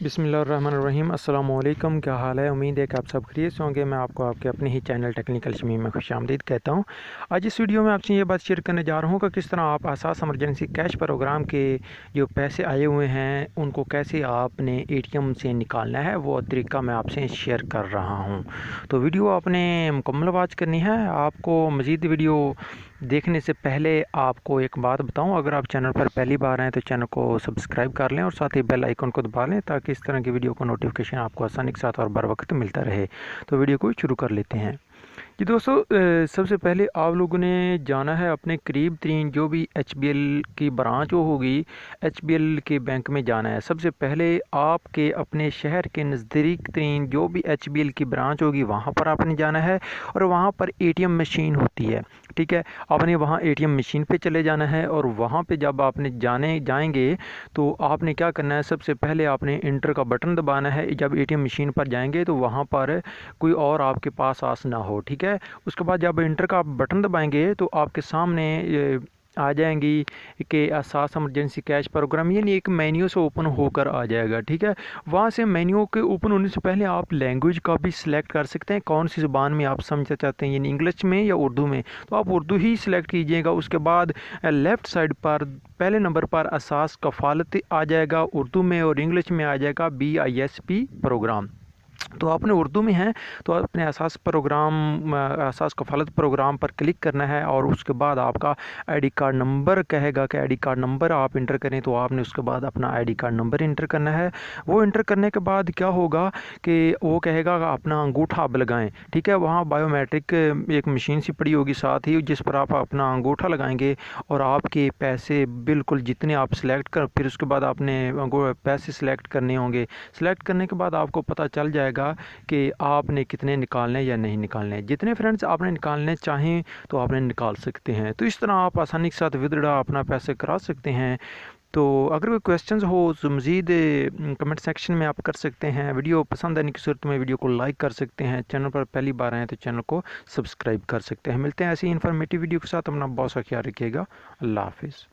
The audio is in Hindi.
बिस्मिल्लाहिर्रहमानिर्रहीम। अस्सलाम वालेकुम। क्या हाल है? उम्मीद है कि आप सब खैरियत से होंगे। मैं आपको आपके अपने ही चैनल टेक्निकल शमीम में खुशामदीद कहता हूं। आज इस वीडियो में आपसे ये बात शेयर करने जा रहा हूं कि किस तरह आप आसास इमरजेंसी कैश प्रोग्राम के जो पैसे आए हुए हैं उनको कैसे आपने एटीएम से निकालना है, वो तरीका मैं आपसे शेयर कर रहा हूँ। तो वीडियो आपने मुकम्मल वॉच करनी है। आपको मज़ीद वीडियो देखने से पहले आपको एक बात बताऊं, अगर आप चैनल पर पहली बार आएँ तो चैनल को सब्सक्राइब कर लें और साथ ही बेल आइकन को दबा लें ताकि इस तरह की वीडियो का नोटिफिकेशन आपको आसानी के साथ और बर वक्त मिलता रहे। तो वीडियो को शुरू कर लेते हैं जी दोस्तों। सबसे पहले आप लोगों ने जाना है अपने करीब तरीन जो भी एचबीएल की ब्रांच होगी, एचबीएल के बैंक में जाना है। सबसे पहले आपके अपने शहर के नज़दीक तरीन जो भी एचबीएल की ब्रांच होगी वहाँ पर आपने जाना है और वहाँ पर एटीएम मशीन होती है, ठीक है। आपने वहाँ एटीएम मशीन पे चले जाना है और वहाँ पे जब आपने जाएंगे तो आपने क्या करना है, सबसे पहले आपने इंटर का बटन दबाना है। जब एटीएम मशीन पर जाएंगे तो वहाँ पर कोई और आपके पास आस ना हो, ठीक है। उसके बाद जब इंटर का बटन दबाएंगे तो आपके सामने आ जाएंगी कि आसास इमरजेंसी कैश प्रोग्राम, यानी एक मेन्यू से ओपन होकर आ जाएगा, ठीक है। वहाँ से मेन्यू के ओपन होने से पहले आप लैंग्वेज का भी सिलेक्ट कर सकते हैं, कौन सी ज़ुबान में आप समझना चाहते हैं, यानी इंग्लिश में या उर्दू में। तो आप उर्दू ही सिलेक्ट कीजिएगा। उसके बाद लेफ़्ट साइड पर पहले नंबर पर आसास कफ़ालत आ जाएगा उर्दू में, और इंग्लिश में आ जाएगा BISP प्रोग्राम। तो आपने उर्दू में है तो अपने आसास कफ़ालत प्रोग्राम पर क्लिक करना है और उसके बाद आपका आईडी कार्ड नंबर कहेगा कि आईडी कार्ड नंबर आप इंटर करें, तो आपने उसके बाद अपना आईडी कार्ड नंबर इंटर करना है। वो इंटर करने के बाद क्या होगा कि वो कहेगा अपना अंगूठा आप लगाएं, ठीक है। वहाँ बायोमेट्रिक एक मशीन सी पड़ी होगी साथ ही, जिस पर आप अपना अंगूठा लगाएंगे और आपके पैसे बिल्कुल जितने आप सिलेक्ट कर, फिर उसके बाद आपने पैसे सिलेक्ट करने होंगे। सिलेक्ट करने के बाद आपको पता चल जाएगा कि आपने कितने निकालने या नहीं निकालने। जितने फ्रेंड्स आपने निकालने चाहें तो आपने निकाल सकते हैं। तो इस तरह आप आसानी के साथ विदड्रॉ अपना पैसे करा सकते हैं। तो अगर कोई क्वेश्चंस हो तो मज़ीद कमेंट सेक्शन में आप कर सकते हैं। वीडियो पसंद आने की सूरत में वीडियो को लाइक कर सकते हैं। चैनल पर पहली बार आए तो चैनल को सब्सक्राइब कर सकते हैं। मिलते हैं ऐसी इन्फॉर्मेटिव वीडियो के साथ। अपना बहुत सा ख्याल रखिएगा। अल्लाह हाफिज़।